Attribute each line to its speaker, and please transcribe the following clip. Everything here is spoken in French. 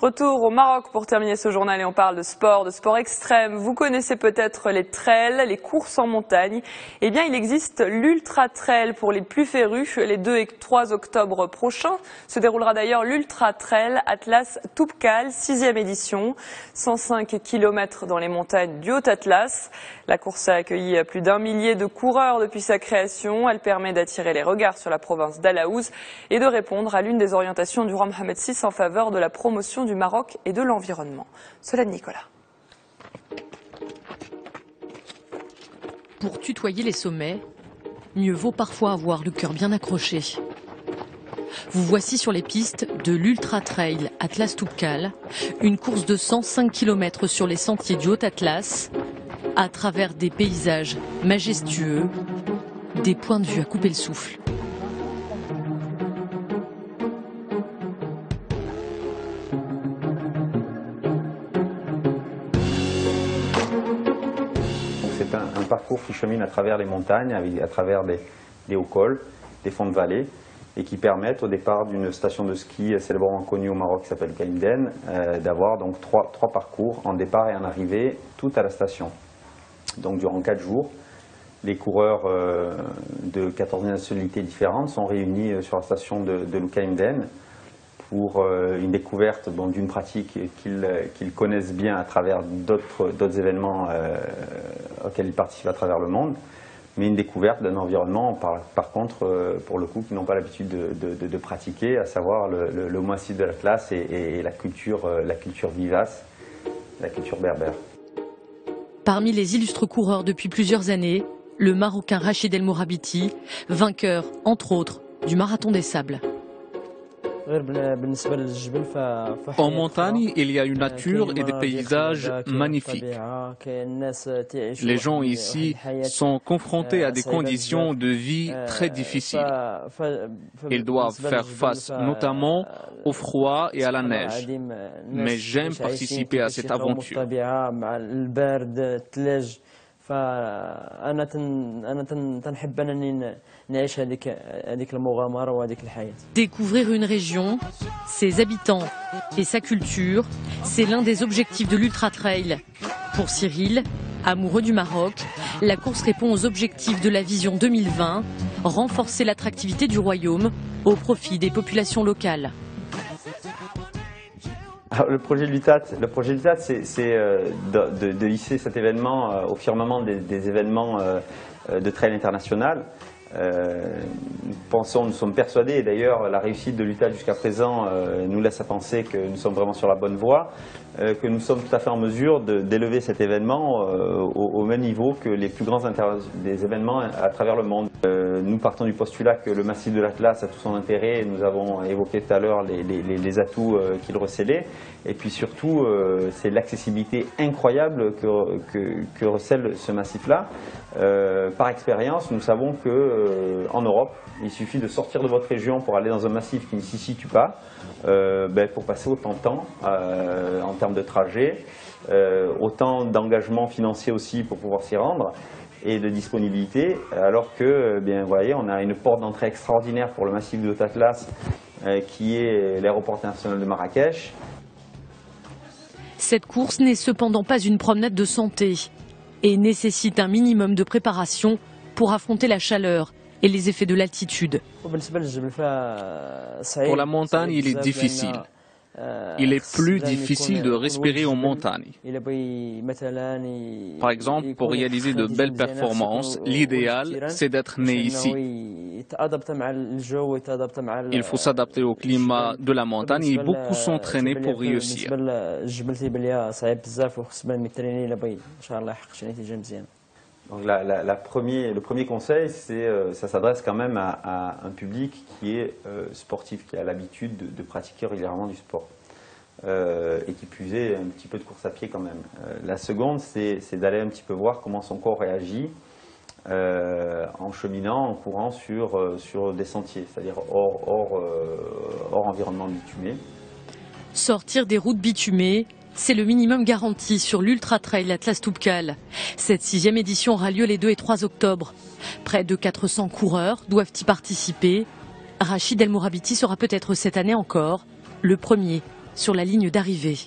Speaker 1: Retour au Maroc pour terminer ce journal et on parle de sport extrême. Vous connaissez peut-être les trails, les courses en montagne. Eh bien, il existe l'Ultra Trail pour les plus férus. Les 2 et 3 octobre prochains se déroulera d'ailleurs l'Ultra Trail Atlas Toubkal, 6e édition. 105 km dans les montagnes du Haut-Atlas. La course a accueilli plus d'1 millier de coureurs depuis sa création. Elle permet d'attirer les regards sur la province d'Alaouz et de répondre à l'une des orientations du roi Mohamed VI en faveur de la promotion du Maroc et de l'environnement. Solène Nicolas.
Speaker 2: Pour tutoyer les sommets, mieux vaut parfois avoir le cœur bien accroché. Vous voici sur les pistes de l'Ultra Trail Atlas Toubkal, une course de 105 km sur les sentiers du Haut-Atlas, à travers des paysages majestueux, des points de vue à couper le souffle.
Speaker 3: C'est un parcours qui chemine à travers les montagnes, à travers des hauts cols, des fonds de vallée, et qui permettent au départ d'une station de ski célèbrement connue au Maroc qui s'appelle Kaïmden, d'avoir donc trois parcours en départ et en arrivée, tout à la station. Donc durant 4 jours, les coureurs de 14 nationalités différentes sont réunis sur la station de Kaïmden pour une découverte d'une pratique qu'ils connaissent bien à travers d'autres événements auxquels ils participent à travers le monde, mais une découverte d'un environnement, par contre, pour le coup, qu'ils n'ont pas l'habitude de pratiquer, à savoir le massif de l'Atlas et la culture vivace, la culture berbère.
Speaker 2: Parmi les illustres coureurs depuis plusieurs années, le Marocain Rachid El Mourabiti, vainqueur, entre autres, du Marathon des Sables.
Speaker 4: En montagne, il y a une nature et des paysages magnifiques. Les gens ici sont confrontés à des conditions de vie très difficiles. Ils doivent faire face notamment au froid et à la neige. Mais j'aime participer à cette aventure.
Speaker 2: Découvrir une région, ses habitants et sa culture, c'est l'un des objectifs de l'Ultra Trail. Pour Cyril, amoureux du Maroc, la course répond aux objectifs de la vision 2020, renforcer l'attractivité du royaume au profit des populations locales.
Speaker 3: Alors, le projet de l'UTAT, c'est de hisser cet événement au firmament des événements de trail international. Nous sommes persuadés, et d'ailleurs la réussite de l'UTAT jusqu'à présent nous laisse à penser que nous sommes vraiment sur la bonne voie, que nous sommes tout à fait en mesure d'élever cet événement au même niveau que les plus grands des événements à travers le monde. Nous partons du postulat que le massif de l'Atlas a tout son intérêt, et nous avons évoqué tout à l'heure les atouts qu'il recélait, et puis surtout c'est l'accessibilité incroyable que recèle ce massif-là. Par expérience, nous savons qu'en Europe, il suffit de sortir de votre région pour aller dans un massif qui ne s'y situe pas, pour passer autant de temps en termes de trajet, autant d'engagement financier aussi pour pouvoir s'y rendre, et de disponibilité, alors que, vous voyez, on a une porte d'entrée extraordinaire pour le massif de Haut-Atlas, qui est l'aéroport international de Marrakech.
Speaker 2: Cette course n'est cependant pas une promenade de santé et nécessite un minimum de préparation pour affronter la chaleur et les effets de l'altitude.
Speaker 4: Pour la montagne, il est difficile. Il est plus difficile de respirer en montagne. Par exemple, pour réaliser de belles performances, l'idéal, c'est d'être né ici. Il faut s'adapter au climat de la montagne et beaucoup s'entraîner pour réussir.
Speaker 3: Donc le premier conseil, ça s'adresse quand même à un public qui est sportif, qui a l'habitude de pratiquer régulièrement du sport, et qui plus est un petit peu de course à pied quand même. La seconde, c'est d'aller un petit peu voir comment son corps réagit en cheminant, en courant sur des sentiers, c'est-à-dire hors environnement bitumé.
Speaker 2: Sortir des routes bitumées, c'est le minimum garanti sur l'Ultra Trail Atlas Toubkal. Cette 6e édition aura lieu les 2 et 3 octobre. Près de 400 coureurs doivent y participer. Rachid El Mourabiti sera peut-être cette année encore le premier sur la ligne d'arrivée.